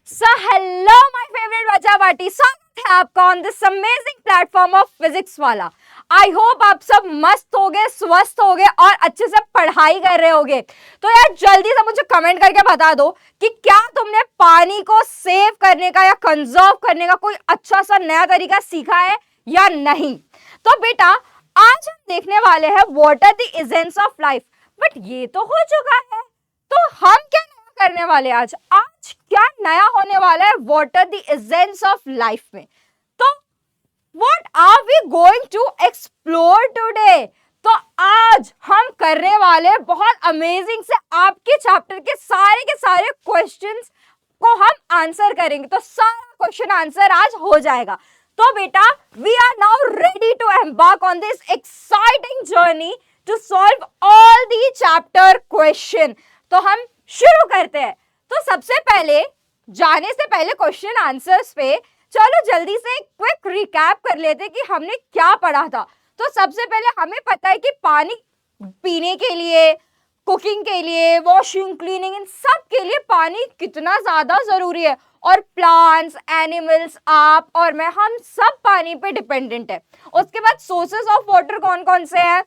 So hello my favourite बच्चा party, स्वागत है आपका on this amazing platform of physics वाला। आई होप आप सब मस्त होगे, स्वस्थ होगे और अच्छे से पढ़ाई कर रहे होगे। तो यार जल्दी से मुझे कमेंट करके बता दो कि क्या तुमने पानी को सेव करने का या कंजर्व करने का कोई अच्छा सा नया तरीका सीखा है या नहीं। तो बेटा आज हम देखने वाले हैं what are the essence of life. But ये तो हो चुका है, तो हम क्या करने वाले आज क्या नया होने वाला है what are the essence of life में। तो what are we going to explore today. तो आज हम करने वाले बहुत अमेजिंग से आपके चैप्टर के सारे क्वेश्चंस को हम आंसर करेंगे। तो सारा क्वेश्चन आंसर आज हो जाएगा। तो बेटा we are now ready to embark on this exciting journey to solve all the chapter question. तो हम शुरू करते हैं। तो सबसे पहले जाने से पहले क्वेश्चन आंसर्स पे चलो जल्दी से एक क्विक रिकैप कर लेते कि हमने क्या पढ़ा था। तो सबसे पहले हमें पता है कि पानी पीने के लिए, कुकिंग के लिए, वॉशिंग, क्लीनिंग, इन सब के लिए पानी कितना ज्यादा जरूरी है। और प्लांट्स, एनिमल्स, आप और मैं, हम सब पानी पे डिपेंडेंट है। उसके बाद सोर्सेस ऑफ वाटर कौन कौन से हैं?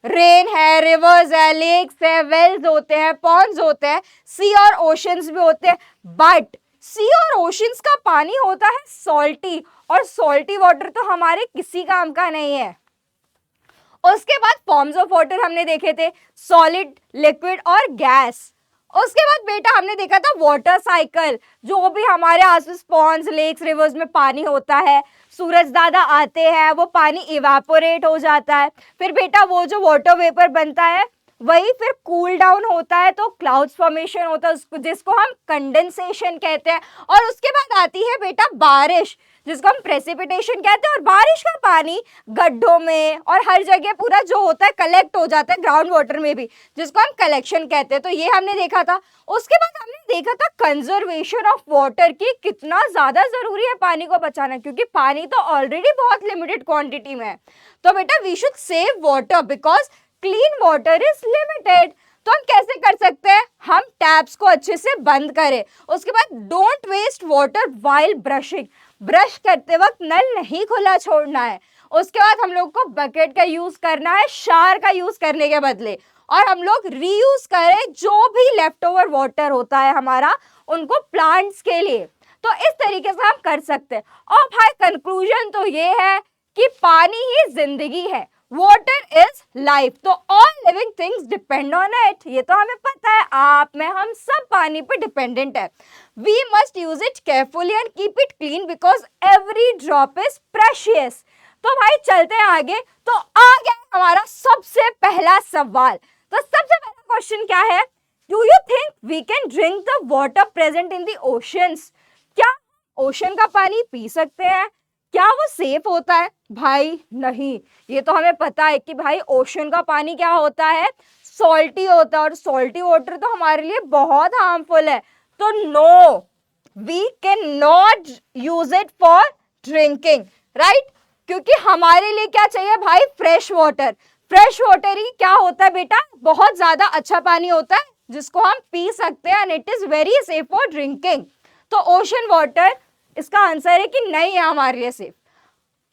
रेन है, रिवर्स है, लेक्स है, वेल्स होते हैं, पॉन्ड्स होते हैं, सी और ओशंस भी होते हैं। बट सी और ओशंस का पानी होता है सॉल्टी, और सॉल्टी वाटर तो हमारे किसी काम का नहीं है। उसके बाद फॉर्म्स ऑफ वाटर हमने देखे थे, सॉलिड, लिक्विड और गैस। उसके बाद बेटा हमने देखा था वाटर साइकिल, जो भी हमारे आसपास पॉन्ड्स, लेक्स, रिवर्स में पानी होता है, सूरज दादा आते हैं, वो पानी इवापोरेट हो जाता है। फिर बेटा वो जो वाटर वेपर बनता है वही फिर कूल डाउन होता है, तो क्लाउड्स फॉर्मेशन होता है जिसको हम कंडेंसेशन कहते हैं। और उसके बाद आती है बेटा बारिश, जिसको हम प्रेसिपिटेशन कहते हैं। और बारिश का पानी गड्ढों में और हर जगह पूरा जो होता है कलेक्ट हो जाता है, ग्राउंड वाटर में भी, जिसको हम कलेक्शन कहते हैं। तो ये हमने देखा था। उसके बाद हमने देखा था कंजर्वेशन ऑफ वाटर की कितना ज्यादा जरूरी है पानी को बचाना, क्योंकि पानी तो ऑलरेडी बहुत लिमिटेड क्वांटिटी में है। तो बेटा we should save water because clean water is limited. तो हम कैसे कर सकते हैं? हम टैप्स को अच्छे से बंद करें। उसके बाद don't waste water while brushing, brush करते वक्त नल नहीं खुला छोड़ना है। उसके बाद हम लोग को बकेट का यूज करना है शावर का यूज करने के बदले, और हम लोग रीयूज करें जो भी लेफ्ट ओवर वाटर होता है हमारा, उनको प्लांट्स के लिए। तो इस तरीके से हम कर सकते हैं। और भाई कंक्लूजन तो ये है कि पानी ही जिंदगी है, वाटर इज लाइफ। तो all living things depend on it. ये तो हमें पता है, आप, मैं, हम सब पानी पे डिपेंडेंट है। We must use it carefully and keep it clean because every drop is precious. तो भाई चलते हैं आगे। तो आ गया हमारा सबसे पहला सवाल। तो सबसे पहला क्वेश्चन क्या है? Do you think we can drink the water present in the oceans? क्या ओशन का पानी पी सकते हैं? क्या वो सेफ होता है? भाई नहीं। ये तो हमें पता है कि भाई ओशन का पानी क्या होता है, सॉल्टी होता है, और सॉल्टी वाटर तो हमारे लिए बहुत हार्मफुल है। तो no, we can not use it for drinking, right? क्योंकि हमारे लिए क्या चाहिए भाई? Fresh water. फ्रेश वाटर ही क्या होता है बेटा? बहुत ज्यादा अच्छा पानी होता है जिसको हम पी सकते हैं, and it is very safe for drinking. तो ओशन वाटर इसका आंसर है कि नहीं है हमारे लिए सेफ।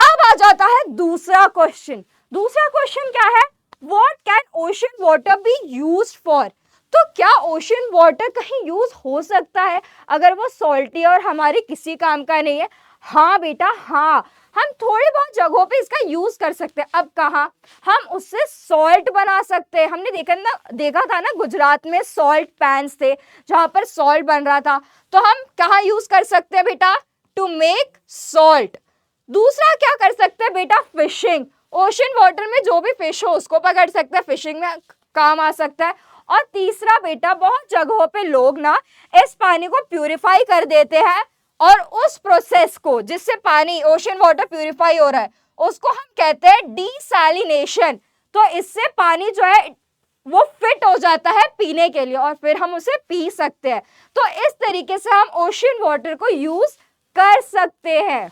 अब आ जाता है दूसरा क्वेश्चन। दूसरा क्वेश्चन क्या है? What can ocean water be used for? तो क्या ओशन वाटर कहीं यूज हो सकता है अगर वो सॉल्टी और हमारे किसी काम का नहीं है? हाँ बेटा हाँ, हम थोड़ी बहुत जगहों पे इसका यूज कर सकते हैं। अब कहाँ? हम उससे सॉल्ट बना सकते हैं। हमने देखा था ना, गुजरात में सॉल्ट पैन्स थे जहां पर सॉल्ट बन रहा था। तो हम कहाँ यूज कर सकते हैं बेटा? To make salt. दूसरा क्या कर सकते हैं बेटा? फिशिंग। ओशन वाटर में जो भी फिश हो उसको पकड़ सकते हैं, फिशिंग में काम आ सकता है। और तीसरा बेटा, बहुत जगहों पे लोग ना इस पानी को प्यूरिफाई कर देते हैं, और उस प्रोसेस को जिससे पानी, ओशन वाटर प्यूरिफाई हो रहा है, उसको हम कहते हैं डीसैलिनेशन। तो इससे पानी जो है वो फिट हो जाता है पीने के लिए, और फिर हम उसे पी सकते हैं। तो इस तरीके से हम ओशन वाटर को यूज कर सकते हैं।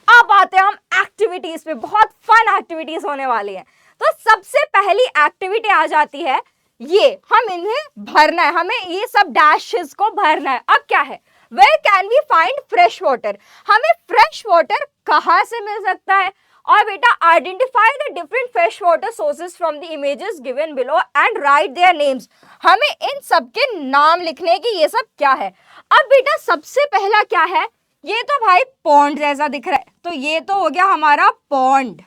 अब आते हैं हम एक्टिविटीज पे। बहुत फन एक्टिविटीज होने वाली है। तो सबसे पहली एक्टिविटी आ जाती है, ये हम इन्हें भरना है, हमें ये सब डैशेस को भरना है। अब क्या है, where can we find fresh water, हमें फ्रेश वाटर कहाँ से मिल सकता है। और बेटा identify the different fresh water sources from the images given below and write their names, हमें इन सबके नाम लिखने की, ये सब क्या है। अब बेटा सबसे पहला क्या है, ये तो भाई पॉन्ड जैसा दिख रहा है, तो ये तो हो गया हमारा पॉन्ड।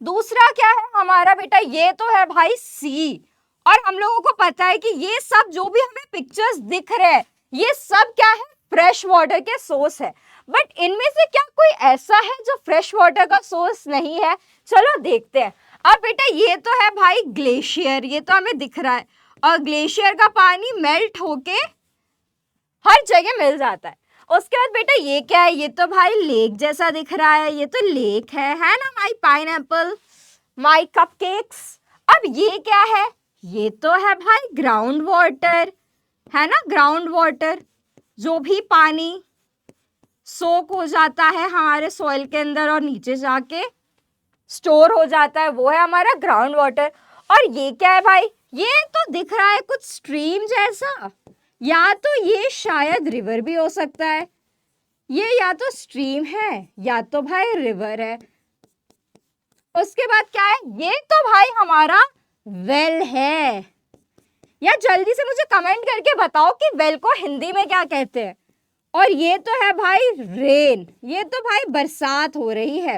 दूसरा क्या है हमारा बेटा, ये तो है भाई सी, और हम लोगों को पता है कि ये सब जो भी हमें पिक्चर्स दिख रहे हैं ये सब क्या है, फ्रेश वाटर के सोर्स है। बट इनमें से क्या कोई ऐसा है जो फ्रेश वाटर का सोर्स नहीं है, चलो देखते हैं। अब बेटा ये तो है भाई ग्लेशियर, ये तो हमें दिख रहा है, और ग्लेशियर का पानी मेल्ट होके हर जगह मिल जाता है। उसके बाद बेटा ये क्या है, ये तो भाई लेक जैसा दिख रहा है, ये तो लेक है ना, माई पाइनएप्पल, माई कपकेक्स। अब ये क्या है, ये तो है भाई ग्राउंड वाटर, है ना, ग्राउंड वाटर, जो भी पानी सोक हो जाता है हमारे सॉइल के अंदर और नीचे जाके स्टोर हो जाता है, वो है हमारा ग्राउंड वाटर। और ये क्या है भाई, ये तो दिख रहा है कुछ स्ट्रीम जैसा, या तो ये शायद रिवर भी हो सकता है, ये या तो स्ट्रीम है या तो भाई रिवर है। उसके बाद क्या है, ये तो भाई हमारा वेल है। या जल्दी से मुझे कमेंट करके बताओ कि वेल को हिंदी में क्या कहते हैं। और ये तो है भाई रेन, ये तो भाई बरसात हो रही है।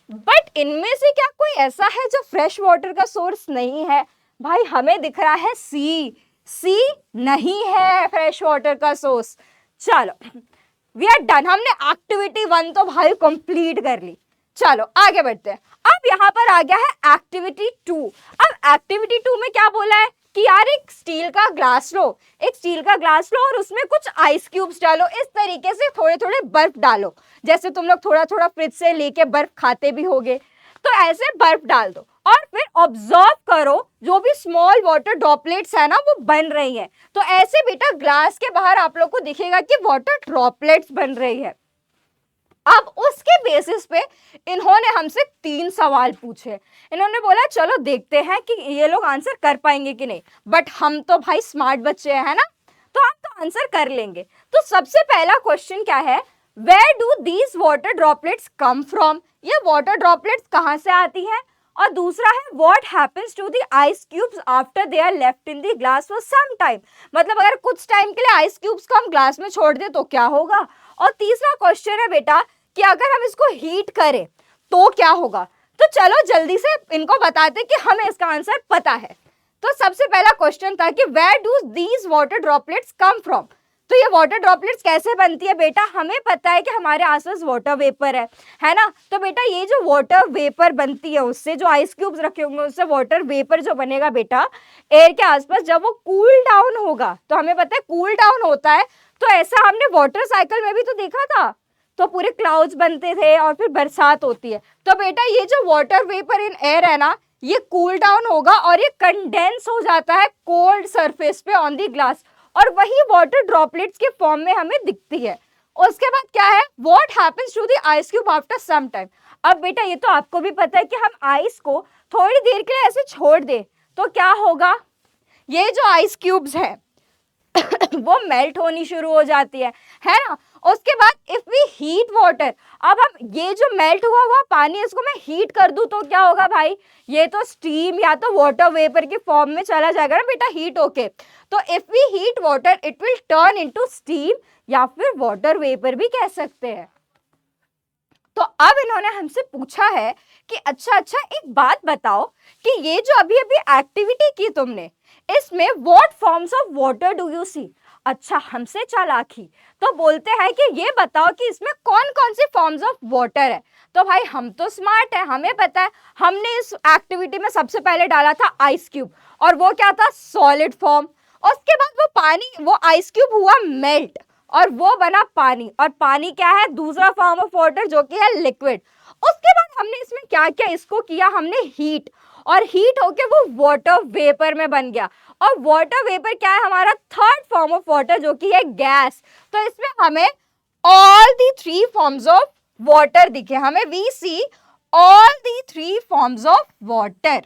बट इनमें से क्या कोई ऐसा है जो फ्रेश वाटर का सोर्स नहीं है। भाई हमें दिख रहा है सी, सी नहीं है फ्रेश वाटर का सोर्स। चलो वी आर डन, हमने एक्टिविटी 1 तो भाई कंप्लीट कर ली। चलो आगे बढ़ते हैं। अब यहाँ पर आ गया है एक्टिविटी 2। अब एक्टिविटी 2 में क्या बोला है कि यार एक स्टील का ग्लास लो, एक स्टील का ग्लास लो और उसमें कुछ आइस क्यूब्स डालो, इस तरीके से थोड़े थोड़े बर्फ डालो, जैसे तुम लोग थोड़ा थोड़ा फ्रिज से लेके बर्फ खाते भी होगे, तो ऐसे बर्फ डाल दो और फिर ऑब्जर्व करो जो भी स्मॉल वाटर ड्रॉपलेट्स है ना वो बन रही है। तो ऐसे बेटा ग्लास के बाहर आप लोग को दिखेगा कि वाटर ड्रॉपलेट्स बन रही है। अब उसके बेसिस पे इन्होंने हमसे 3 सवाल पूछे। इन्होंने बोला चलो देखते हैं कि ये लोग आंसर कर पाएंगे कि नहीं, बट हम तो भाई स्मार्ट बच्चे हैं ना, तो हम तो आंसर कर लेंगे। तो सबसे पहला क्वेश्चन क्या है, where do these water droplets come from, ये वाटर ड्रॉपलेट्स कहाँ से आती है। और दूसरा है what happens to the ice cubes after they are left in the glass for some time, मतलब अगर कुछ टाइम के लिए आइस क्यूब्स को हम ग्लास में छोड़ दें तो क्या होगा। और तीसरा क्वेश्चन है बेटा कि अगर हम इसको हीट करें तो क्या होगा। तो चलो जल्दी से इनको बताते कि हमें इसका आंसर पता है। तो सबसे पहला क्वेश्चन था कि where do these water droplets come from, तो ये वाटर ड्रॉपलेट्स कैसे बनती है बेटा, हमें पता है कि हमारे आसपास वाटर वेपर है ना। तो बेटा ये जो वाटर वेपर बनती है उससे जो आइस क्यूब्स रखे होंगे उससे वाटर वेपर जो बनेगा बेटा एयर के आसपास, जब वो कूल डाउन होगा, तो हमें पता है कूल डाउन होता है, तो ऐसा हमने वाटर साइकिल में भी तो देखा था, तो पूरे क्लाउड्स बनते थे और फिर बरसात होती है। तो बेटा ये जो वाटर वेपर इन एयर है ना ये कूल डाउन होगा और ये कंडेंस हो जाता है कोल्ड सरफेस पे ऑन दी ग्लास, और वही वाटर ड्रॉपलेट्स के फॉर्म में हमें दिखती है। उसके बाद क्या है, what happens to the ice cube after some time. अब बेटा ये तो आपको भी पता है कि हम आइस को थोड़ी देर के लिए ऐसे छोड़ दे तो क्या होगा, ये जो आइस क्यूब्स है वो मेल्ट होनी शुरू हो जाती है ना। उसके बाद इफ वी हीट वाटर, अब हम ये जो मेल्ट हुआ हुआ पानी इसको मैं हीट कर दूं तो क्या होगा भाई, ये तो स्टीम या तो वाटर वेपर के फॉर्म में चला जाएगा ना बेटा हीट होके। तो if we heat water it will turn into steam या फिर वाटर वेपर भी कह सकते हैं। तो अब इन्होंने हमसे पूछा है कि अच्छा एक बात बताओ कि ये जो अभी अभी एक्टिविटी की तुमने इसमें what forms of water do you see. अच्छा हमसे चालाकी, तो बोलते हैं कि ये बताओ कि इसमें कौन कौन सी फॉर्म्स ऑफ वाटर है। तो भाई हम तो स्मार्ट है, हमें पता है, हमने इस एक्टिविटी में सबसे पहले डाला था आइस क्यूब, और वो क्या था सॉलिड फॉर्म। उसके बाद वो पानी, वो आइस क्यूब हुआ मेल्ट और वो बना पानी, और पानी क्या है दूसरा फॉर्म ऑफ वाटर जो कि है लिक्विड। उसके बाद हमने इसमें क्या किया, इसको किया हमने हीट, और हीट होके वो वाटर वेपर में बन गया, और वाटर वेपर क्या है हमारा थर्ड फॉर्म ऑफ वाटर जो कि है गैस। तो इसमें हमें all the 3 forms of water दिखे, हमें we see all the 3 forms of water,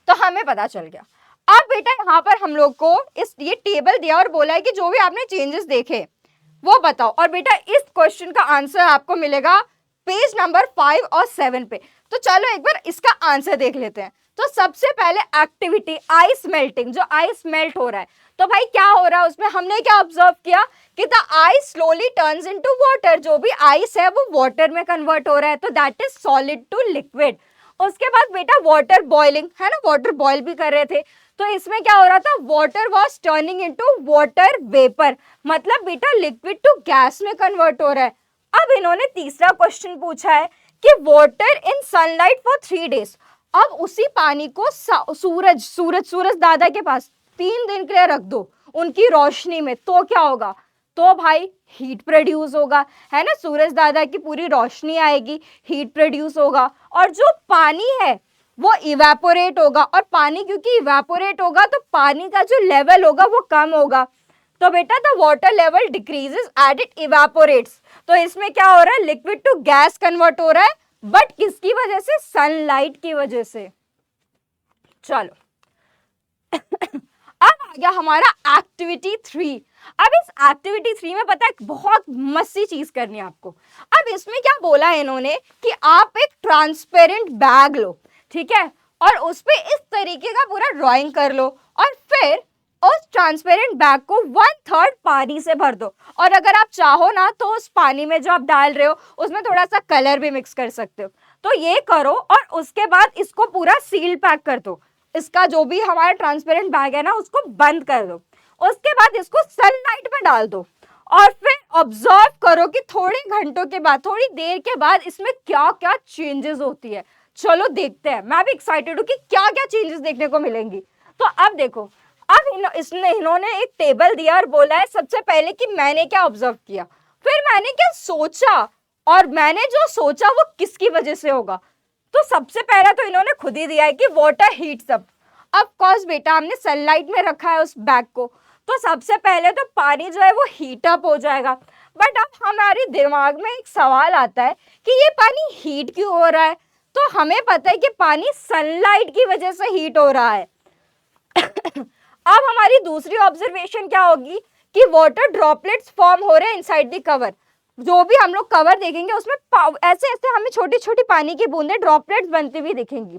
तो हमें पता चल गया। अब बेटा यहाँ पर हम लोग को ये टेबल दिया और बोला है कि जो भी आपने चेंजेस देखे वो बताओ। और बेटा इस क्वेश्चन का आंसर आपको मिलेगा पेज नंबर 5 और 7 पे। तो चलो एक बार इसका आंसर देख लेते हैं। तो सबसे पहले एक्टिविटी आइस मेल्टिंग, जो आइस मेल्ट हो रहा है, तो भाई क्या हो रहा है उसमें, हमने क्या ऑब्जर्व किया कि the ice slowly turns into water, जो भी आइस है वो वाटर में कन्वर्ट हो रहा है, तो that is solid to liquid. उसके बाद बेटा वाटर बॉइलिंग है ना, वाटर बॉईल भी कर रहे थे, तो इसमें क्या हो रहा था, water was turning into water vapour, मतलब बेटा लिक्विड टू गैस में कन्वर्ट हो रहा है। अब इन्होंने तीसरा क्वेश्चन पूछा है कि water in sunlight for 3 days। अब उसी पानी को सूरज दादा के पास 3 दिन के लिए रख दो उनकी रोशनी में, तो क्या होगा, तो भाई हीट प्रोड्यूस होगा, है ना, सूरज दादा की पूरी रोशनी आएगी, हीट प्रोड्यूस होगा, और जो पानी है वो इवेपोरेट होगा, और पानी क्योंकि इवेपोरेट होगा तो पानी का जो लेवल होगा वो कम होगा, तो बेटा the water level decreases at it evaporates. तो इसमें क्या हो रहा है, लिक्विड टू गैस कन्वर्ट हो रहा है, बट किसकी वजह से, सनलाइट की वजह से। चलो अब आ गया हमारा एक्टिविटी 3। अब इस एक्टिविटी 3 में पता है बहुत मस्ती चीज करनी है आपको। अब इसमें क्या बोला है इन्होंने कि आप एक ट्रांसपेरेंट बैग लो, ठीक है, और उस पे इस तरीके का पूरा ड्राइंग कर लो, और फिर उस ट्रांसपेरेंट बैग को 1/3 पानी से भर दो, और अगर आप चाहो ना तो उस पानी में जो आप डाल रहे हो उसमें थोड़ा सा कलर भी मिक्स कर सकते हो। तो ये करो और उसके बाद इसको पूरा सील पैक कर दो, इसका जो भी हमारा ट्रांसपेरेंट बैग है ना उसको बंद कर दो। उसके बाद इसको सनलाइट में डाल दो और फिर ऑब्जर्व करो कि थोड़े घंटों के बाद, थोड़ी देर के बाद इसमें क्या क्या चेंजेस होती है। चलो देखते हैं, मैं भी एक्साइटेड हूँ कि क्या क्या चेंजेस देखने को मिलेंगी। तो अब देखो, अब इन्होंने एक टेबल दिया और बोला है सबसे पहले कि मैंने क्या ऑब्जर्व किया, फिर मैंने क्या सोचा, और मैंने जो सोचा वो किसकी वजह से होगा। तो सबसे पहला तो इन्होंने खुद ही दिया है कि water heats up. Of course बेटा हमने सनलाइट में रखा है उस बैग को, तो सबसे पहले तो पानी जो है वो हीट अप हो जाएगा। बट अब हमारे दिमाग में एक सवाल आता है कि ये पानी हीट क्यों हो रहा है। तो हमें पता है कि पानी सनलाइट की वजह से हीट हो रहा है। अब हमारी दूसरी ऑब्जर्वेशन क्या होगी कि वाटर ड्रॉपलेट्स फॉर्म हो रहे हैं इनसाइड द कवर। जो भी हम लोग कवर देखेंगे उसमें ऐसे ऐसे हमें छोटी छोटी पानी की बूंदें ड्रॉपलेट्स बनती हुई दिखेंगी,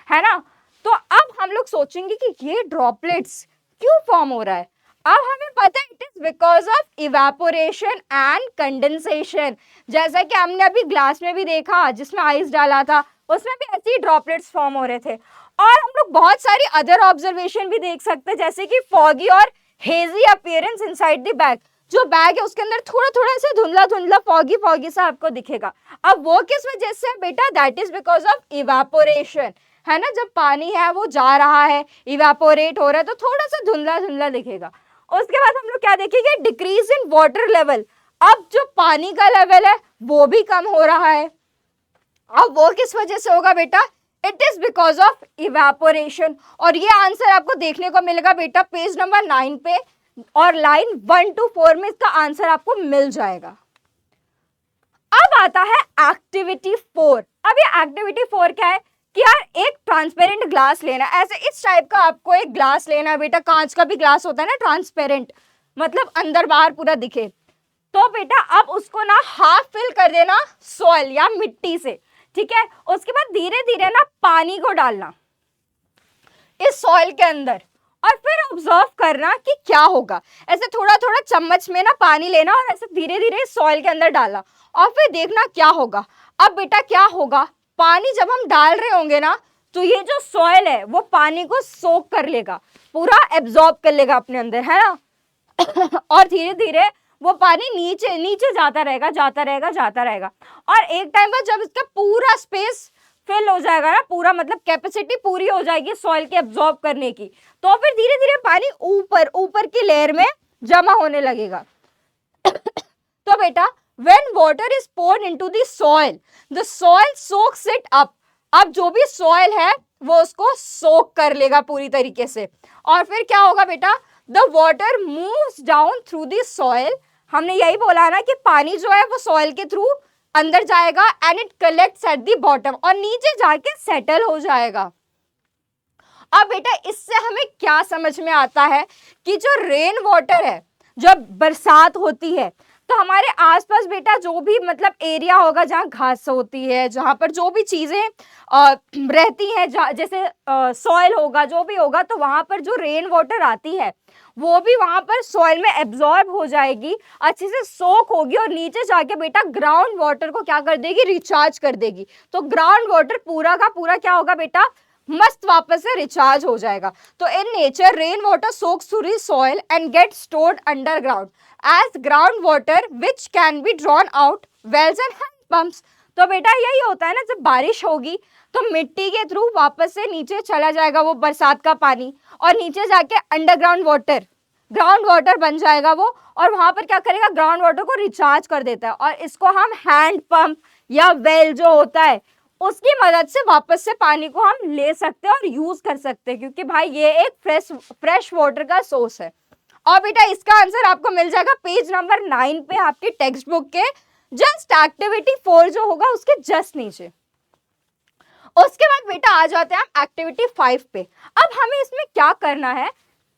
है ना। तो अब हम लोग सोचेंगे कि ये ड्रॉपलेट्स क्यों फॉर्म हो रहा है। अब हमें पता है it is because of evaporation and condensation. जैसा कि हमने अभी ग्लास में भी देखा जिसमें आइस डाला था, उसमें भी ऐसे ही ड्रॉपलेट्स फॉर्म हो रहे थे। और हम लोग बहुत सारी अदर ऑब्जर्वेशन भी देख सकते हैं, जैसे कि फॉगी और hazy appearance inside the bag. जो बैग है उसके अंदर थोड़ा थोड़ा सा धुंधला धुंधला फॉगी फॉगी सा आपको दिखेगा। अब वो किस वजह से है बेटा, that is because of evaporation, है ना। जब पानी है वो जा रहा है, इवेपोरेट हो रहा है, तो थोड़ा सा धुंधला धुंधला दिखेगा। उसके बाद हम लोग क्या देखेंगे, डिक्रीज इन वाटर लेवल। अब जो पानी का लेवल है वो भी कम हो रहा है। अब वो किस वजह से होगा बेटा, it is because of evaporation. और ये आंसर आपको देखने को मिलेगा बेटा पेज नंबर 9 पे, और लाइन 1 to 4 में इसका आंसर आपको मिल जाएगा। अब आता है एक्टिविटी 4। अब ये एक्टिविटी 4 क्या है कि यार एक ट्रांसपेरेंट ग्लास लेना, ऐसे इस टाइप का आपको एक ग्लास लेना है बेटा। कांच का भी ग्लास होता है ना ट्रांसपेरेंट, मतलब अंदर बाहर पूरा दिखे। तो बेटा अब उसको ना हाफ फिल कर देना सॉइल या मिट्टी से, ठीक है। उसके बाद धीरे धीरे ना पानी को डालना इस सॉइल के अंदर, और फिर ऑब्जर्व करना कि क्या होगा। ऐसे थोड़ा थोड़ा चम्मच में ना पानी लेना और ऐसे धीरे धीरे सॉइल के अंदर डालना, और फिर देखना क्या होगा। अब बेटा क्या होगा, पानी जब हम डाल रहे होंगे ना तो ये जो सॉइल है वो पानी को सोक कर लेगा, पूरा एब्जॉर्ब कर लेगा अपने अंदर, है ना। और धीरे धीरे वो पानी नीचे नीचे जाता रहेगा जाता रहेगा जाता रहेगा, और एक टाइम पर जब इसका पूरा स्पेस फिल हो जाएगा ना, पूरा मतलब कैपेसिटी पूरी हो जाएगी सॉइल के एब्जॉर्ब करने की, तो फिर धीरे धीरे पानी ऊपर ऊपर की लेयर में जमा होने लगेगा। तो बेटा when water is poured into the soil soaks it up। अब जो भी सॉइल है वो उसको सोक कर लेगा पूरी तरीके से, और फिर क्या होगा बेटा, the water moves down through the soil। हमने यही बोला ना कि पानी जो है वो सॉइल के थ्रू अंदर जाएगा, and it collects at the bottom, और नीचे जाके सेटल हो जाएगा। अब बेटा इससे हमें क्या समझ में आता है कि जो रेन वाटर है, जब बरसात होती है तो हमारे आसपास बेटा जो भी मतलब एरिया होगा जहाँ घास होती है, जहाँ पर जो भी चीजें रहती हैं, जैसे सॉइल होगा, जो भी होगा, तो वहां पर जो रेन वाटर आती है वो भी वहां पर सॉइल में एब्जॉर्ब हो जाएगी, अच्छे से सोक होगी और नीचे जाके बेटा ग्राउंड वाटर को क्या कर देगी, रिचार्ज कर देगी। तो ग्राउंड वाटर पूरा का पूरा क्या होगा बेटा, मस्त वापस से रिचार्ज हो जाएगा। तो in nature rain water soaks through the soil and get stored underground as ground water which can be drawn out wells and hand pumps. तो बेटा यही होता है ना, जब बारिश होगी तो मिट्टी के थ्रू वापस से नीचे चला जाएगा वो बरसात का पानी, और नीचे जाके अंडरग्राउंड वाटर, ग्राउंड वाटर बन जाएगा वो, और वहां पर क्या करेगा, ग्राउंड वाटर को रिचार्ज कर देता है। और इसको हम हैंड पंप या वेल जो होता है उसकी मदद से वापस से पानी को हम ले सकते हैं और यूज कर सकते हैं, क्योंकि भाई ये एक फ्रेश वाटर का सोर्स है। और बेटा इसका आंसर आपको मिल जाएगा पेज नंबर 9 पे आपके टेक्स्ट बुक के जस्ट एक्टिविटी 4 जो होगा उसके जस्ट नीचे। उसके बाद बेटा आ जाते हैं हम एक्टिविटी 5 पे। अब हमें इसमें क्या करना है,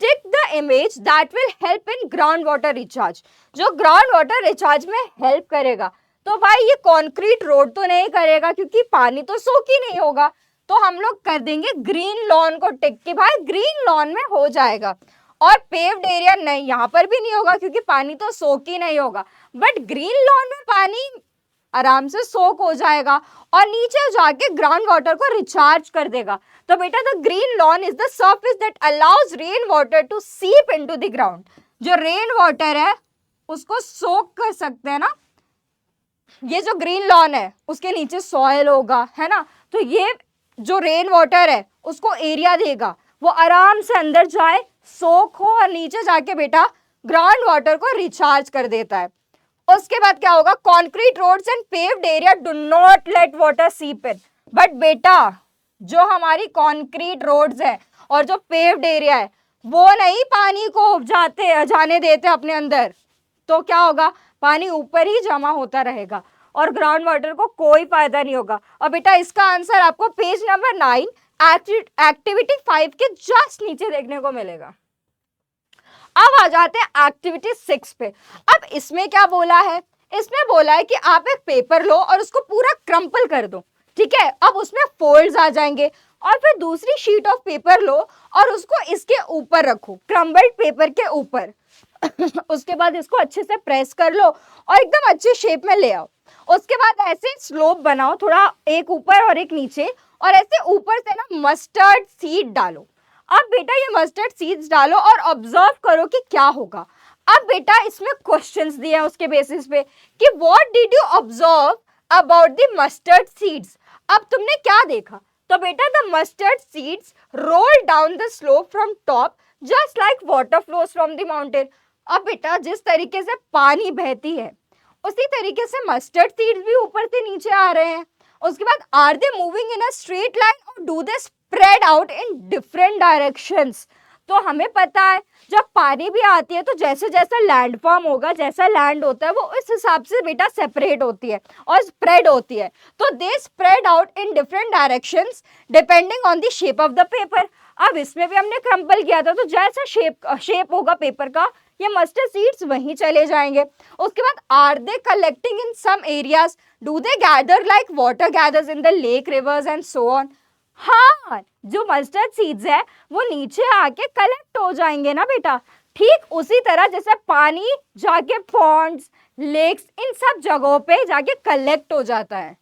tick the image that will help in ground water recharge, जो ग्राउंड वाटर रिचार्ज में हेल्प करेगा। तो भाई ये कंक्रीट रोड तो नहीं करेगा क्योंकि पानी तो सोख ही नहीं होगा, तो हम लोग कर देंगे ग्रीन लॉन को टिक कि भाई ग्रीन लॉन में हो जाएगा। और पेव्ड एरिया नहीं, यहाँ पर भी नहीं होगा क्योंकि पानी तो सोख ही नहीं होगा, बट ग्रीन लॉन में पानी आराम से सोक हो जाएगा और नीचे जाके ग्राउंड वाटर को रिचार्ज कर देगा। तो बेटा the green lawn is the surface that allows rain water to seep into the ground. जो रेन वाटर है उसको सोक कर सकते हैं ना, ये जो ग्रीन लॉन है उसके नीचे सॉइल होगा, है ना, तो ये जो रेन वाटर है उसको एरिया देगा, वो आराम से अंदर जाए, सोक हो और नीचे जाके बेटा ग्राउंड वाटर को रिचार्ज कर देता है। उसके बाद क्या होगा, concrete roads and paved area do not let water seep in. But बेटा जो हमारी कॉन्क्रीट रोड्स है और जो पेव्ड एरिया है वो नहीं पानी को जाने देते अपने अंदर, तो क्या होगा, पानी ऊपर ही जमा होता रहेगा और ग्राउंड वाटर को कोई फायदा नहीं होगा। और बेटा इसका आंसर आपको पेज नंबर 9 एक्टिविटी 5 के जस्ट नीचे देखने को मिलेगा। अब आ जाते हैं एक्टिविटी 6 पे। अब इसमें क्या बोला है, इसमें बोला है कि आप एक पेपर लो और उसको पूरा क्रम्पल कर दो, ठीक है। अब उसमें फोल्ड्स आ जाएंगे और फिर दूसरी शीट ऑफ पेपर लो और उसको इसके ऊपर रखो, क्रम्बल्ड पेपर के ऊपर। उसके बाद इसको अच्छे से प्रेस कर लो और एकदम अच्छे शेप में ले आओ। उसके बाद ऐसे स्लोप बनाओ, थोड़ा एक ऊपर और एक नीचे, और ऐसे ऊपर से ना मस्टर्ड सीड डालो। अब बेटा ये मस्टर्ड सीड्स डालो और ऑब्जर्व करो कि क्या होगा। अब बेटा इसमें क्वेश्चंस दिए हैं उसके बेसिस पे कि what did you observe about the mustard seeds. अब तुमने क्या देखा, तो बेटा the mustard seeds roll down the slope from top just like water flows from the mountain. अब बेटा जिस तरीके से पानी बहती है उसी तरीके से मस्टर्ड सीड्स भी ऊपर से नीचे आ रहे हैं। उसके बाद are they moving in a straight line और do they spread out in different directions. तो हमें पता है जब पानी भी आती है तो जैसे जैसा लैंड फॉर्म होगा, जैसा लैंड होता है वो इस हिसाब से बेटा सेपरेट होती है और स्प्रेड होती है। तो दे spread out in different directions depending on the shape of the paper. अब इसमें भी हमने क्रम्पल किया था, तो जैसा शेप होगा पेपर का ये मस्टर्ड सीड्स वहीं चले जाएंगे। उसके बाद are they collecting in some areas, do they gather like water gathers in the lake, rivers and so on. हाँ, जो मस्टर्ड सीड्स है वो नीचे आके कलेक्ट हो जाएंगे ना बेटा, ठीक उसी तरह जैसे पानी जाके पॉन्ड्स, लेक्स, इन सब जगहों पे जाके कलेक्ट हो जाता है।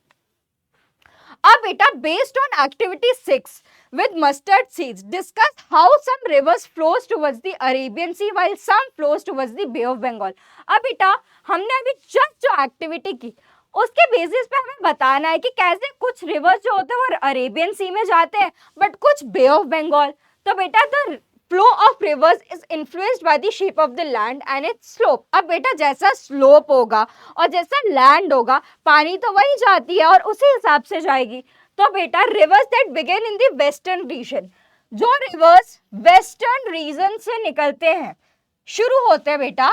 अब बेटा based on activity 6 with mustard seeds discuss how some rivers flows towards the Arabian Sea while some flows towards the Bay of Bengal। अब बेटा हमने अभी जस्ट जो एक्टिविटी की उसके बेसिस पे हमें बताना है कि कैसे कुछ रिवर्स जो होते हैं वो अरेबियन सी में जाते हैं बट कुछ बे ऑफ बंगाल। तो बेटा the flow of reverse is influenced by the shape of the land and it's slope. अब बेटा जैसा स्लोप होगा और जैसा लैंड होगा पानी तो वही जाती है और उसी हिसाब से जाएगी। तो बेटा reverse that begin in the western region, जो रिवर्स वेस्टर्न रीजन से निकलते हैं, शुरू होते हैं बेटा,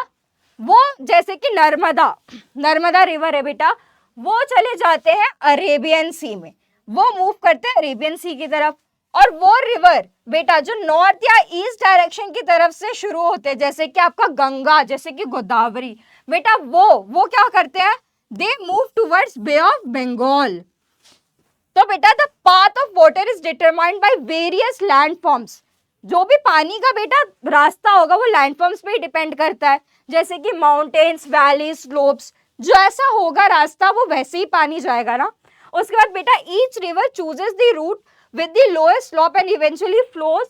वो जैसे कि नर्मदा रिवर है बेटा, वो चले जाते हैं अरेबियन सी में, वो मूव करते हैं अरेबियन सी की तरफ। और वो रिवर बेटा जो नॉर्थ या ईस्ट डायरेक्शन की तरफ से शुरू होते हैं, जैसे कि आपका गंगा, जैसे कि गोदावरी, बेटा वो क्या करते हैं, they move towards bay of Bengal. तो बेटा the path of water is determined by various landforms. जो भी पानी का बेटा रास्ता होगा वो लैंडफॉर्म्स पे ही डिपेंड करता है, जैसे कि माउंटेन्स, वैली, स्लोप्स, जो ऐसा होगा रास्ता वो वैसे ही पानी जाएगा ना। उसके बाद बेटा each river chooses the route with the lowest slope and eventually flows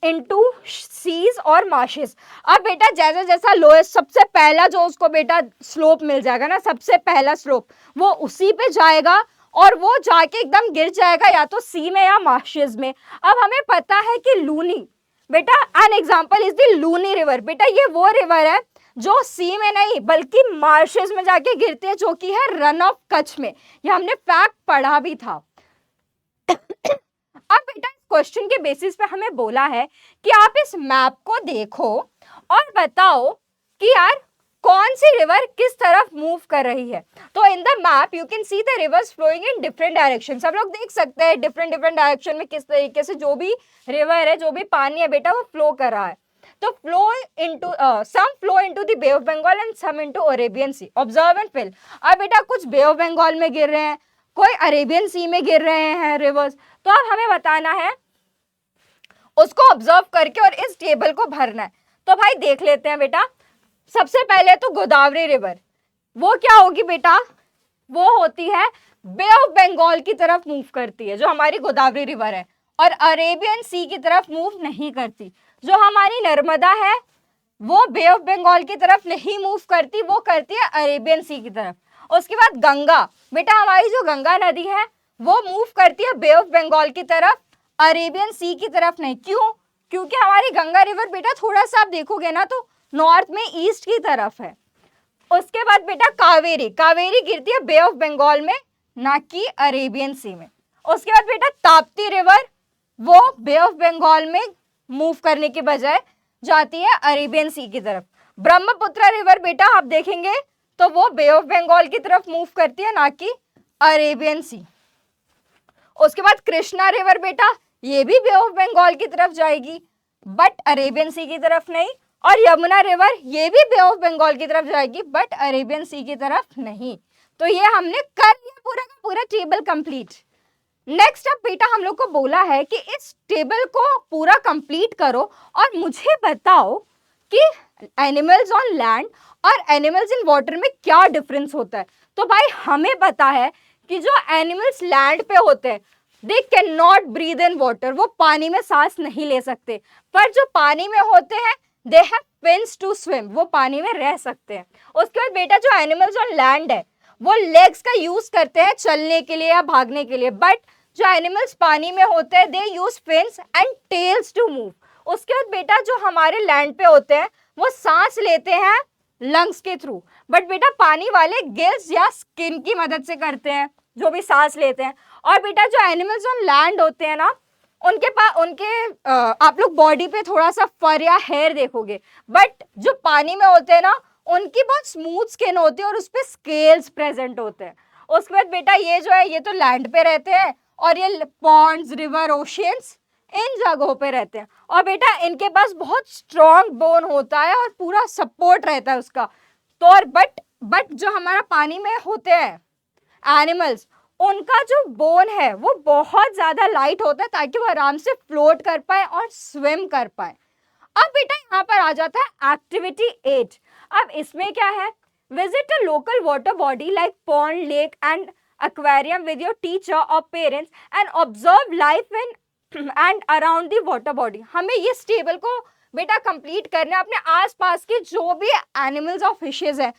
into seas और मार्शेस। अब बेटा जैसा जैसा लोएस्ट, सबसे पहला जो उसको बेटा स्लोप मिल जाएगा ना, सबसे पहला स्लोप, वो उसी पे जाएगा और वो जाके एकदम गिर जाएगा या तो सी में या मार्शेस में। अब हमें पता है कि लूनी, बेटा an example is the Luni river. बेटा ये वो रिवर है जो सी में नहीं बल्कि मार्शेस में जाके गिरती है, जो कि है रन ऑफ कच्छ में। ये हमने फैक्ट पढ़ा भी था। अब बेटा इस क्वेश्चन के बेसिस पे हमें बोला है कि आप इस मैप को देखो और बताओ कि यार कौन सी रिवर किस तरफ मूव कर रही है। तो in the map you can see the rivers flowing in different direction. सब लोग देख सकते हैं डिफरेंट डिफरेंट डायरेक्शन में किस तरीके से जो भी रिवर है, जो भी पानी है बेटा वो फ्लो कर रहा है। तो flow into some flow into the bay of Bengal and some into Arabian sea. Observe and fill. अब बेटा कुछ बे ऑफ बंगाल में गिर रहे हैं, कोई अरेबियन सी में गिर रहे हैं रिवर्स। तो अब हमें बताना है, उसको ऑब्जर्व करके और इस टेबल को भरना है। तो भाई देख लेते हैं बेटा। सबसे पहले तो गोदावरी रिवर, वो क्या होगी बेटा, वो होती है बे ऑफ बंगाल की तरफ मूव करती है, जो हमारी गोदावरी रिवर है, और अरेबियन सी की तरफ मूव नहीं करती। जो हमारी नर्मदा है वो बे ऑफ बंगाल की तरफ नहीं मूव करती, वो करती है अरेबियन सी की तरफ। उसके बाद गंगा, बेटा हमारी जो गंगा नदी है वो मूव करती है बे ऑफ बंगाल की तरफ, अरेबियन सी की तरफ नहीं। क्यों? क्योंकि हमारी गंगा रिवर बेटा थोड़ा सा आप देखोगे ना तो नॉर्थ में ईस्ट की तरफ है। उसके बाद बेटा कावेरी, कावेरी गिरती है बे ऑफ बंगाल में, ना कि अरेबियन सी में। उसके बाद बेटा ताप्ती रिवर, वो बे ऑफ बंगाल में मूव करने के बजाय जाती है अरेबियन सी की तरफ। ब्रह्मपुत्र रिवर बेटा आप देखेंगे तो वो बे ऑफ बंगाल की तरफ मूव करती है, ना कि अरेबियन सी। उसके बाद कृष्णा रिवर बेटा ये भी बे ऑफ बंगाल की तरफ जाएगी बट अरेबियन सी की तरफ नहीं। और यमुना रिवर ये भी बे ऑफ बंगाल की तरफ जाएगी बट अरेबियन सी की तरफ नहीं। तो ये हमने कर लिया पूरा का पूरा टेबल कंप्लीट। नेक्स्ट अब बेटा हम लोग को बोला है कि इस टेबल को पूरा कंप्लीट करो और मुझे बताओ कि एनिमल्स ऑन लैंड और एनिमल्स इन वाटर में क्या डिफरेंस होता है। तो भाई हमें पता है कि जो एनिमल्स लैंड पे होते हैं they can not breathe in water, वो पानी में सांस नहीं ले सकते, पर जो पानी में होते हैं they have fins to swim, वो पानी में रह सकते हैं। उसके बाद बेटा जो एनिमल्स ऑन लैंड है वो लेग्स का यूज करते हैं चलने के लिए या भागने के लिए, बट जो एनिमल्स पानी में होते हैं they use fins and tails to move. उसके बाद बेटा जो हमारे लैंड पे होते हैं वो सांस लेते हैं लंग्स के थ्रू, बट बेटा पानी वाले गिल्स या स्किन की मदद से करते हैं जो भी सांस लेते हैं। और बेटा जो एनिमल्स ऑन लैंड होते हैं ना उनके पास आप लोग बॉडी पे थोड़ा सा फर या हेयर देखोगे, बट जो पानी में होते हैं ना उनकी बहुत स्मूथ स्किन होती है और उस पर स्केल्स प्रेजेंट होते हैं। उसके बाद बेटा ये जो है ये तो लैंड पे रहते हैं और ये पॉन्ड्स, रिवर, ओशियंस इन जगहों पे रहते हैं। और बेटा इनके पास बहुत स्ट्रॉन्ग बोन होता है और पूरा सपोर्ट रहता है उसका। तो और बट जो हमारा पानी में होते हैं एनिमल्स उनका जो बोन है वो बहुत ज्यादा लाइट होता है ताकि वो आराम से फ्लोट कर पाए और स्विम कर पाए। अब बेटा यहाँ पर आ जाता है एक्टिविटी 8। अब इसमें क्या है, visit a local water body like pond, lake and aquarium with your teacher or parents and observe life in and around the water body। हमें इस टेबल को बेटा कंप्लीट करना है अपने आसपास के जो भी एनिमल्स और फिशेज हैं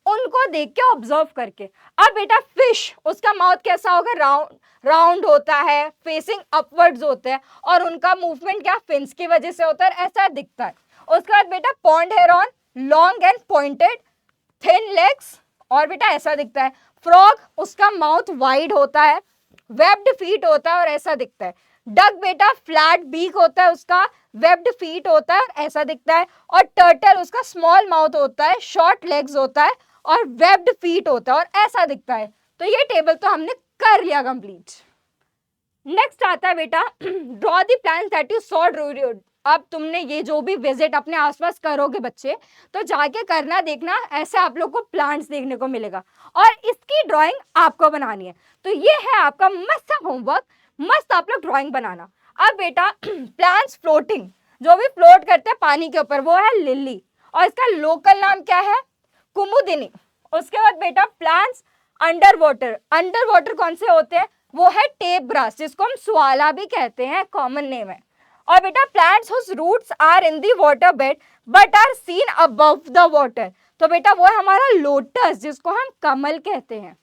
उनको देख के ऑब्जर्व करके। अब बेटा फिश उसका माउथ कैसा होगा, राउंड होता है, फेसिंग अपवर्ड्स होते हैं और उनका मूवमेंट क्या फिन्स की वजह से होता है, ऐसा दिखता है। उसके बाद बेटा pond heron long and pointed thin legs और बेटा ऐसा दिखता है। फ्रॉग उसका माउथ वाइड होता है, वेब्ड फीट होता है और ऐसा दिखता है। डक बेटा फ्लैट बीक होता है उसका, वेब्ड फीट होता है और ऐसा दिखता है। और टर्टल उसका स्मॉल माउथ होता है, शॉर्ट लेग्स होता है और वेब्ड फीट होता है और ऐसा दिखता है। तो ये टेबल तो हमने कर लिया कंप्लीट। नेक्स्ट आता है बेटा, draw the plants that you saw during. अब तुमने ये जो भी विजिट अपने आसपास करोगे बच्चे, तो जाके करना, देखना ऐसे आप लोग को प्लांट्स देखने को मिलेगा और इसकी ड्राइंग आपको बनानी है। तो ये है आपका मस्त होमवर्क, मस्त आप लोग ड्राइंग बनाना। अब बेटा प्लांट्स फ्लोटिंग, जो भी फ्लोट करते हैं पानी के ऊपर, वो है लिली और इसका लोकल नाम क्या है, कुमुदिनी। उसके बाद बेटा plants under water, under water कौन से होते हैं, वो है टेप ग्रास, जिसको हम स्वाला भी कहते हैं, कॉमन नेम है। और बेटा plants whose roots are in the water bed but are seen above the water, तो बेटा वो है हमारा लोटस, जिसको हम कमल कहते हैं।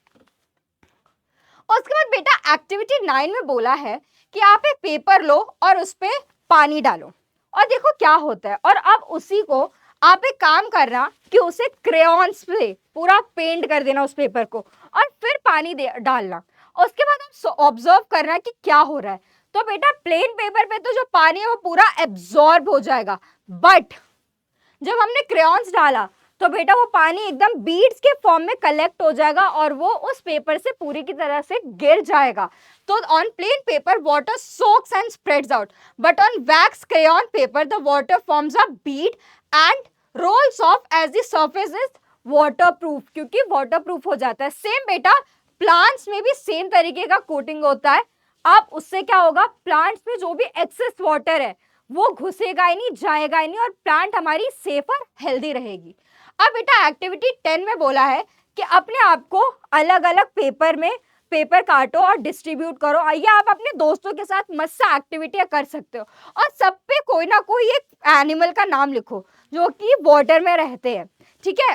उसके बाद बेटा एक्टिविटी 9 में बोला है कि आप एक पेपर लो और उस पर पानी डालो और देखो क्या होता है। और अब उसी को आप एक काम करना कि उसे क्रेयॉन्स से पूरा पेंट कर देना उस पेपर को और फिर पानी डालना। उसके बाद आप ऑब्जर्व करना कि क्या हो रहा है। तो बेटा प्लेन पेपर पे तो जो पानी है वो पूरा एब्जॉर्ब हो जाएगा, बट जब हमने क्रेयॉन्स डाला तो बेटा वो पानी एकदम बीड्स के फॉर्म में कलेक्ट हो जाएगा और वो उस पेपर से पूरी की तरह से गिर जाएगा। तो on plain paper water soaks and spreads out, but on wax crayon paper the water forms a bead and rolls off as the surface is waterproof, क्योंकि वाटरप्रूफ हो जाता है। सेम बेटा प्लांट्स में भी सेम तरीके का कोटिंग होता है। अब उससे क्या होगा, प्लांट्स में जो भी एक्सेस वाटर है वो घुसेगा ही नहीं, जाएगा ही नहीं और प्लांट हमारी सेफ और हेल्दी रहेगी। अब बेटा एक्टिविटी 10 में बोला है कि अपने आप को अलग अलग पेपर में पेपर काटो और डिस्ट्रीब्यूट करो। या आप अपने दोस्तों के साथ मस्त एक्टिविटियां कर सकते हो और सब पे कोई ना कोई एक एनिमल का नाम लिखो जो कि वाटर में रहते हैं, ठीक है।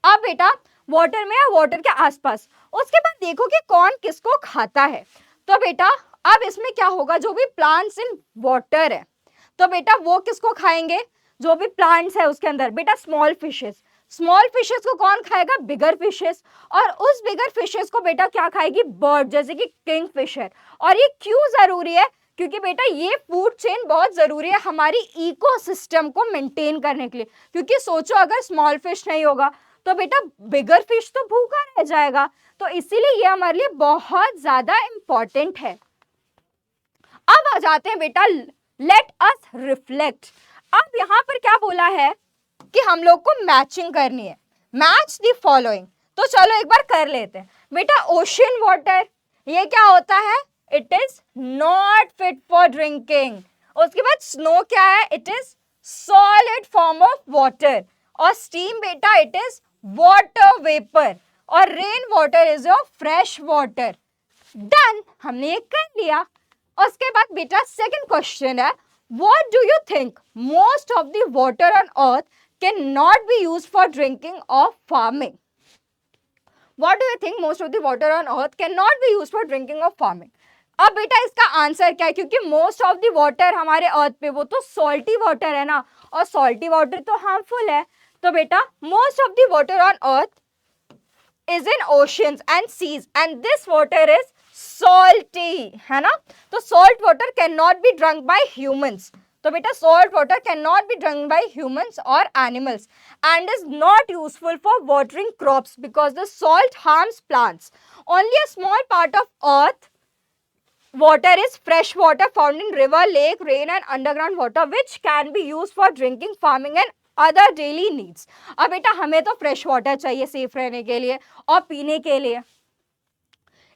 अब बेटा वाटर में या वाटर के आसपास, उसके बाद देखो कि कौन किसको खाता है। तो बेटा अब इसमें क्या होगा, जो भी प्लांट्स इन वाटर है तो बेटा वो किसको खाएंगे, जो भी प्लांट्स है उसके अंदर, बेटा स्मॉल फिशेस। स्मॉल फिशेस को कौन खाएगा, बिगर फिशेस। और उस बिगर फिशेस को बेटा क्या खाएगी, बर्ड, जैसे कि किंग फिशर। और ये क्यों जरूरी है, क्योंकि बेटा ये फूड चेन बहुत जरूरी है हमारी इकोसिस्टम को मेंटेन करने के लिए। क्योंकि सोचो अगर स्मॉल फिश नहीं होगा तो बेटा बिगर फिश तो भूखा रह जाएगा। तो इसीलिए ये हमारे लिए बहुत ज्यादा इंपॉर्टेंट है। अब आ जाते हैं बेटा लेट अस रिफ्लेक्ट। अब यहाँ पर क्या बोला है कि हम लोग को मैचिंग करनी है, मैच द फॉलोइंग। तो चलो एक बार कर लेते हैं। बेटा ओशियन वाटर, ये क्या होता है, it is not fit for drinking. उसके बाद स्नो क्या है, it is solid form of water. और स्टीम बेटा इट इज वाटर वेपर। और rain water is your fresh water. Done, हमने ये कर लिया। उसके बाद बेटा सेकंड क्वेश्चन है, what do you think most of the water on earth cannot be used for drinking or farming? What do you think most of the water on earth cannot be used for drinking or farming? अब बेटा इसका answer क्या है, क्योंकि most of the water हमारे अर्थ पे वो तो सॉल्टी वाटर है ना, और सॉल्टी वाटर तो हार्मफुल है। तो बेटा most of the water on earth is in oceans and seas and this water is salty, है ना। तो salt water cannot be drunk by humans। तो बेटा salt water cannot be drunk by humans or animals and is not useful for watering crops because the salt harms plants. Only a small part of earth water is fresh water found in river, lake, rain and underground water which can be used for drinking, farming and other daily needs. अब बेटा हमें तो fresh water चाहिए safe रहने के लिए और पीने के लिए,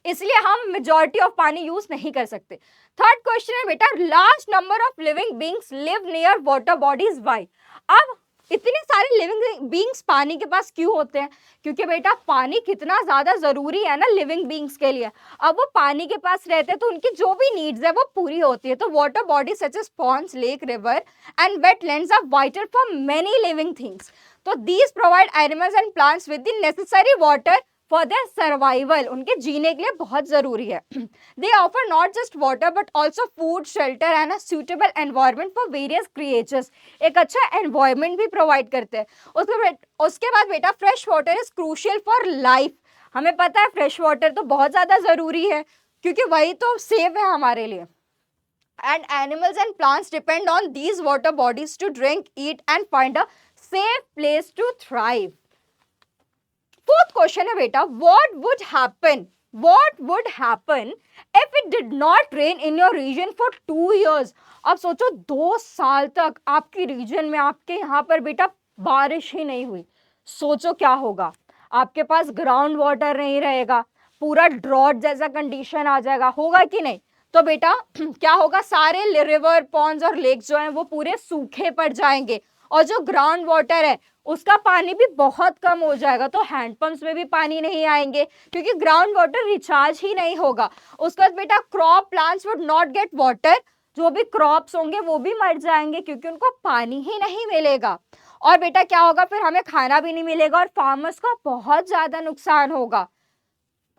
इसलिए हम मेजॉरिटी ऑफ पानी यूज नहीं कर सकते। थर्ड क्वेश्चन है बेटा large number of living beings live near water bodies, why. अब इतने सारे लिविंग बींग्स पानी के पास क्यों होते हैं, क्योंकि बेटा पानी कितना ज्यादा जरूरी है ना लिविंग बींग्स के लिए। अब वो पानी के पास रहते हैं तो उनकी जो भी नीड्स है वो पूरी होती है। तो water body such as ponds, lake, river and wetlands are vital for many living things. तो these provide animals and plants with the necessary water for their survival, उनके जीने के लिए बहुत जरूरी है। They offer not just water but also food, shelter and a suitable environment for various creatures, एक अच्छा एनवायरमेंट भी प्रोवाइड करते हैं। उसके बाद बेटा fresh water is crucial for life. हमें पता है फ्रेश वाटर तो बहुत ज्यादा जरूरी है क्योंकि वही तो सेफ है हमारे लिए। And animals and plants depend on these water bodies to drink, eat and find a safe place to thrive. Fourth question है बेटा what would happen What would happen if it did not rain in your region for 2 years? अब सोचो 2 साल तक आपकी reason में, आपके यहाँ पर बेटा बारिश ही नहीं हुई। सोचो क्या होगा, आपके पास ग्राउंड वाटर नहीं रहेगा, पूरा ड्रॉट जैसा कंडीशन आ जाएगा, होगा कि नहीं? तो बेटा क्या होगा, सारे रिवर, पॉन्ड्स और लेक्स जो हैं वो पूरे सूखे पड़ जाएंगे, और जो ग्राउंड वाटर है उसका पानी भी बहुत कम हो जाएगा। तो हैंडपंप्स में भी पानी नहीं आएंगे क्योंकि ग्राउंड वाटर रिचार्ज ही नहीं होगा। उसके बाद बेटा crop plants would not get water, जो भी क्रॉप्स होंगे वो भी मर जाएंगे क्योंकि उनको पानी ही नहीं मिलेगा। और बेटा क्या होगा, फिर हमें खाना भी नहीं मिलेगा और फार्मर्स का बहुत ज्यादा नुकसान होगा।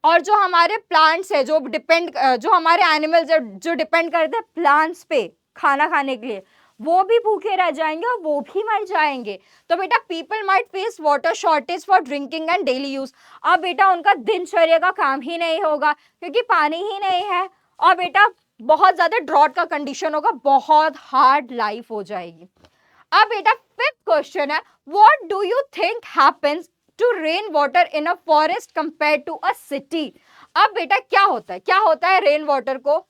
और जो हमारे प्लांट्स है, जो हमारे एनिमल्स जो डिपेंड करते हैं प्लांट्स पे खाना खाने के लिए, वो भी भूखे रह जाएंगे और वो भी मर जाएंगे। तो बेटा people might face water shortage for drinking and daily use. अब बेटा उनका दिनचर्या का काम ही नहीं होगा क्योंकि पानी ही नहीं है। और बेटा बहुत ज्यादा ड्रॉट का कंडीशन होगा, बहुत हार्ड लाइफ हो जाएगी। अब बेटा फिफ्थ क्वेश्चन है, what do you think happens to rain water in a forest compare to a city? अब बेटा क्या होता है रेन वाटर को,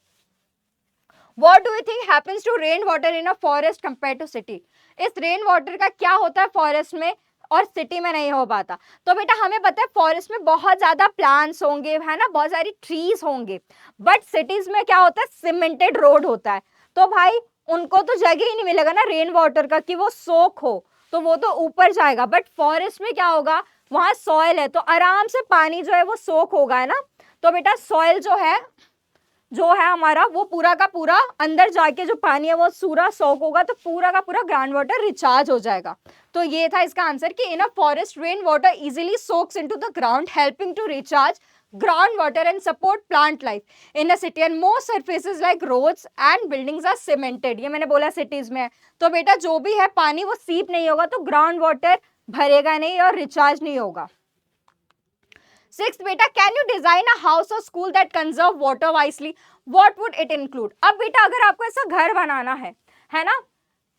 What do you think happens to rain water in a forest compared to city? इस rain water का क्या होता है फॉरेस्ट में और सिटी में नहीं हो पाता? तो बेटा हमें पता है फॉरेस्ट में बहुत ज्यादा प्लांट्स होंगे, है ना, बहुत सारी ट्रीज होंगे, बट सिटीज में क्या होता है, सीमेंटेड रोड होता है। तो भाई उनको तो जगह ही नहीं मिलेगा ना रेन वाटर का कि वो सोख हो, तो वो तो ऊपर जाएगा। बट फॉरेस्ट में क्या होगा, वहां सॉइल है तो आराम से पानी जो है वो सोख होगा, है ना। तो बेटा सॉइल जो है हमारा, वो पूरा का पूरा अंदर जाके जो पानी है वो पूरा सोक होगा, तो पूरा का पूरा ग्राउंड वाटर रिचार्ज हो जाएगा। तो ये था इसका आंसर कि in a forest rain water easily soaks into the ground helping to recharge ground water and support plant life in a city, and most surfaces like roads and buildings are cemented। ये मैंने बोला cities में है। तो बेटा जो भी है पानी वो सीप नहीं होगा, तो ग्राउंड वाटर भरेगा नहीं और रिचार्ज नहीं होगा। सिक्स्थ बेटा, can you design a house और school that conserve water wisely, what would it include? अब बेटा अगर आपको ऐसा घर बनाना है ना,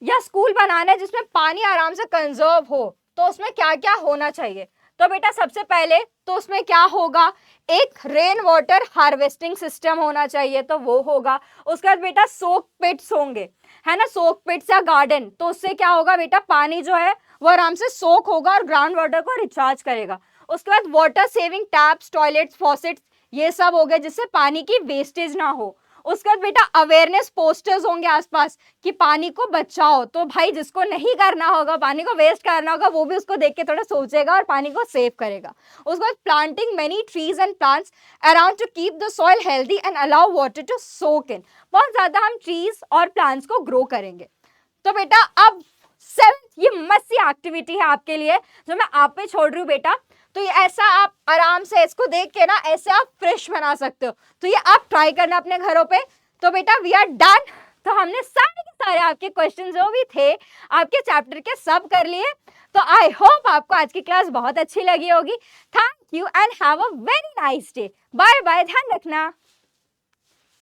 या स्कूल बनाना है जिसमें पानी आराम से कंजर्व हो, तो उसमें क्या क्या होना चाहिए? तो बेटा सबसे पहले तो उसमें क्या होगा, एक रेन वाटर हार्वेस्टिंग सिस्टम होना चाहिए, तो वो होगा। उसके बाद बेटा सोक पिट्स होंगे, है ना, सोक पिट्स या गार्डन, तो उससे क्या होगा बेटा, पानी जो है वो आराम से सोक होगा और ग्राउंड वाटर को रिचार्ज करेगा। उसके बाद water saving taps, toilets, faucets, ये सब हो गए जिससे पानी की वेस्टेज ना हो। उसके बाद बेटा अवेयरनेस पोस्टर्स होंगे आसपास कि पानी को बचाओ, तो भाई जिसको नहीं करना होगा, पानी को वेस्ट करना होगा, वो भी उसको देख के थोड़ा सोचेगा और पानी को सेव करेगा। उसके बाद planting many trees and plants around to keep the soil healthy and allow water to soak in. बहुत ज्यादा हम ट्रीज और प्लांट्स को ग्रो करेंगे। तो बेटा अब सेवेंथ, ये मस्त सी एक्टिविटी है आपके लिए जो मैं आप पे छोड़ रही हूँ बेटा। तो ये ऐसा आप आराम से इसको देख के ना ऐसे आप फ्रेश बना सकते हो, तो ये आप ट्राई करना अपने घरों पे। तो बेटा वी आर डन। तो हमने सारे के सारे आपके क्वेश्चन जो भी थे आपके चैप्टर के सब कर लिए। तो आई होप आपको आज की क्लास बहुत अच्छी लगी होगी। Thank you and have a very nice day. Bye bye, ध्यान रखना।